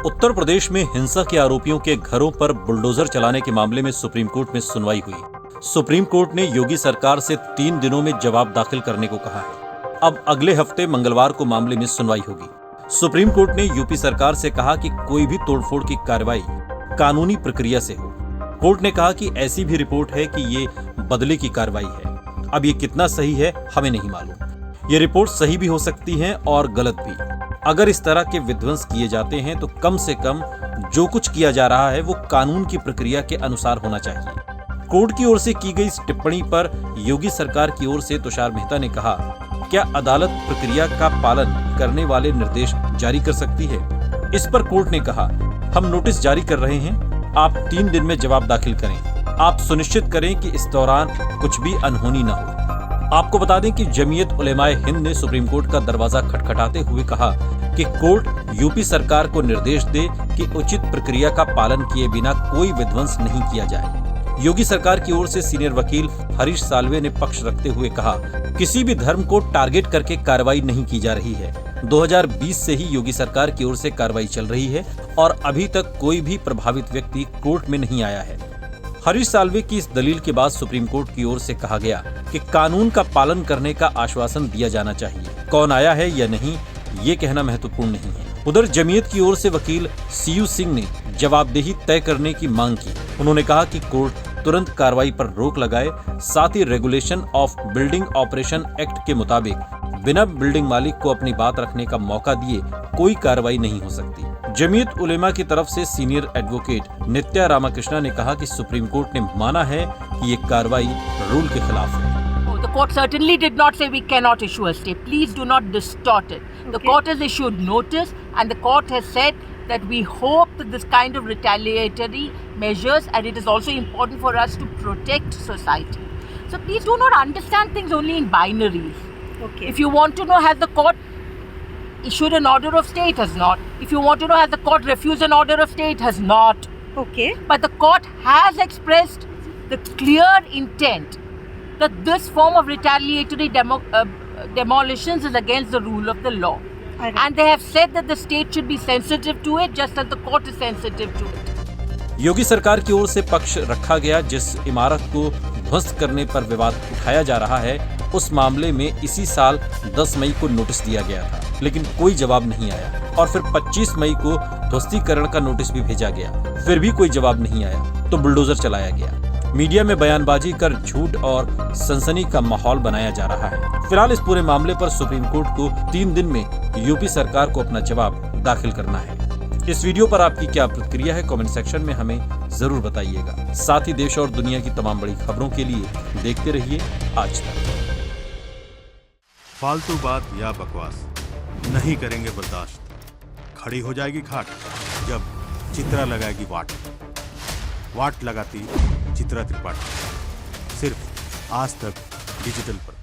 उत्तर प्रदेश में हिंसा के आरोपियों के घरों पर बुलडोजर चलाने के मामले में सुप्रीम कोर्ट में सुनवाई हुई। सुप्रीम कोर्ट ने योगी सरकार से 3 दिनों में जवाब दाखिल करने को कहा है। अब अगले हफ्ते मंगलवार को मामले में सुनवाई होगी। सुप्रीम कोर्ट ने यूपी सरकार से कहा कि कोई भी तोड़फोड़ की कार्रवाई कानूनी प्रक्रिया से हो। कोर्ट ने कहा कि ऐसी भी रिपोर्ट है कि ये बदले की कार्रवाई है। अब ये कितना सही है हमें नहीं मालूम। ये रिपोर्ट सही भी हो सकती है और गलत भी। अगर इस तरह के विध्वंस किए जाते हैं तो कम से कम जो कुछ किया जा रहा है वो कानून की प्रक्रिया के अनुसार होना चाहिए। कोर्ट की ओर से की गई इस टिप्पणी पर योगी सरकार की ओर से तुषार मेहता ने कहा, क्या अदालत प्रक्रिया का पालन करने वाले निर्देश जारी कर सकती है? इस पर कोर्ट ने कहा, हम नोटिस जारी कर रहे हैं, आप 3 दिन में जवाब दाखिल करें। आप सुनिश्चित करें कि इस दौरान कुछ भी अनहोनी न हो। आपको बता दें कि जमीयत उलेमाए हिंद ने सुप्रीम कोर्ट का दरवाजा खटखटाते हुए कहा कि कोर्ट यूपी सरकार को निर्देश दे कि उचित प्रक्रिया का पालन किए बिना कोई विध्वंस नहीं किया जाए। योगी सरकार की ओर से सीनियर वकील हरीश साल्वे ने पक्ष रखते हुए कहा, किसी भी धर्म को टारगेट करके कार्रवाई नहीं की जा रही है। 2020 से ही योगी सरकार की ओर से कार्रवाई चल रही है और अभी तक कोई भी प्रभावित व्यक्ति कोर्ट में नहीं आया है। हरीश साल्वे की इस दलील के बाद सुप्रीम कोर्ट की ओर से कहा गया कि कानून का पालन करने का आश्वासन दिया जाना चाहिए। कौन आया है या नहीं ये कहना महत्वपूर्ण नहीं है। उधर जमीयत की ओर से वकील सीयू सिंह ने जवाबदेही तय करने की मांग की। उन्होंने कहा कि कोर्ट तुरंत कार्रवाई पर रोक लगाए, साथ ही regulation of building operation act के मुताबिक बिना बिल्डिंग मालिक को अपनी बात रखने का मौका दिए कोई कार्रवाई नहीं हो सकती। जमीयत उलेमा की तरफ से सीनियर एडवोकेट नित्या रामाकृष्णा ने कहा कि सुप्रीम कोर्ट ने माना है कि ये कार्रवाई रूल के खिलाफ है। The court certainly did not say we cannot issue a stay. Please do not distort it. The court has issued notice and the court has said that we hope that this kind of retaliatory measures, and it is also important for us to protect society. So please do not understand things only in binaries. Okay. If you want to know has the court issued an order of stay, it has not. If you want to know has the court refused an order of stay, it has not. Okay. But the court has expressed the clear intent that this form of retaliatory demolitions is against the rule of the law. Alright. And they have said that the state should be sensitive to it just as the court is sensitive to it. योगी सरकार की ओर से पक्ष रखा गया। जिस इमारत को ध्वस्त करने पर विवाद उठाया जा रहा है उस मामले में इसी साल 10 मई को नोटिस दिया गया था, लेकिन कोई जवाब नहीं आया और फिर 25 मई को ध्वस्तीकरण का नोटिस भी भेजा गया, फिर भी कोई जवाब नहीं आया तो बुलडोजर चलाया गया। मीडिया में बयानबाजी कर झूठ और सनसनी का माहौल बनाया जा रहा है। फिलहाल इस पूरे मामले पर सुप्रीम कोर्ट को 3 दिन में यूपी सरकार को अपना जवाब दाखिल करना है। इस वीडियो पर आपकी क्या प्रतिक्रिया है कमेंट सेक्शन में हमें जरूर बताइएगा। साथ ही देश और दुनिया की तमाम बड़ी खबरों के लिए देखते रहिए आज तक। फालतू बात या बकवास नहीं करेंगे बर्दाश्त। खड़ी हो जाएगी खाट जब चित्रा लगाएगी वाट। वाट लगाती चित्रा त्रिपाठी। सिर्फ आज तक डिजिटल पर।